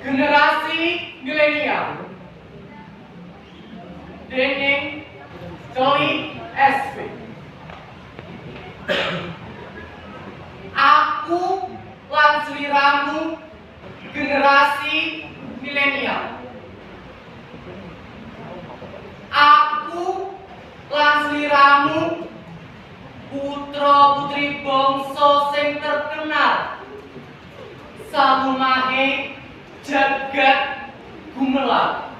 Generasi milenial dening Kelly SP. Aku lan sliramu generasi milenial. Aku lan sliramu putra putri bangsa sing terkenal salumahe jagat gumelar.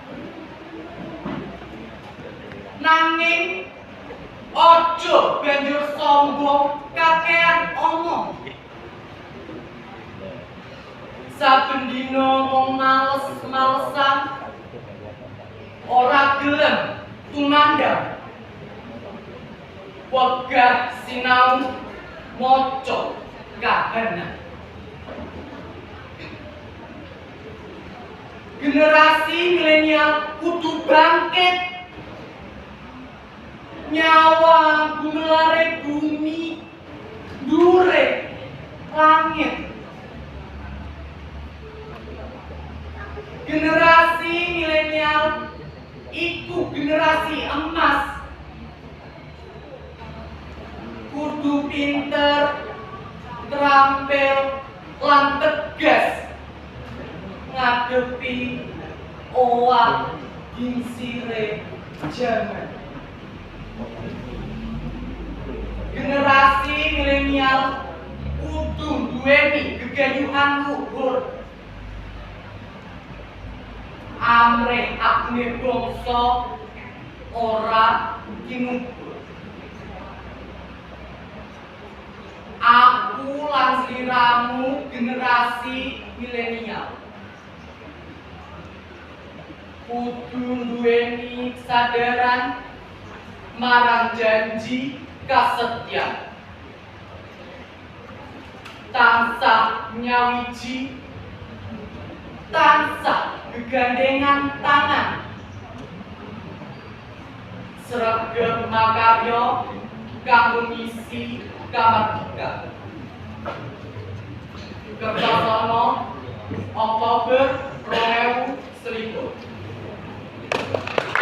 Nanging ojo banjur sombong kakean omong. Saben dina wong males-malesan ora gelem tumandang. Wegah sinau maca kahanan. Generasi milenial kudu bangkit. Nyawa gumelare bumi, dure langit. Generasi milenial iku generasi emas. Kudu pinter, terampil, lan tegas ngadepi owah gingsire jaman. Generasi milenial kudu duweni gegayuhan luhur. Amrih akune bangsa ora kinubur. Aku lan sliramu generasi milenial kudu duweni kesadaran marang janji kasetyan. Tansah nyawiji, tansah gegandengan tangan. Sregep makarya kanggo ngisi kamardikan. Kertosono Oktober 2001.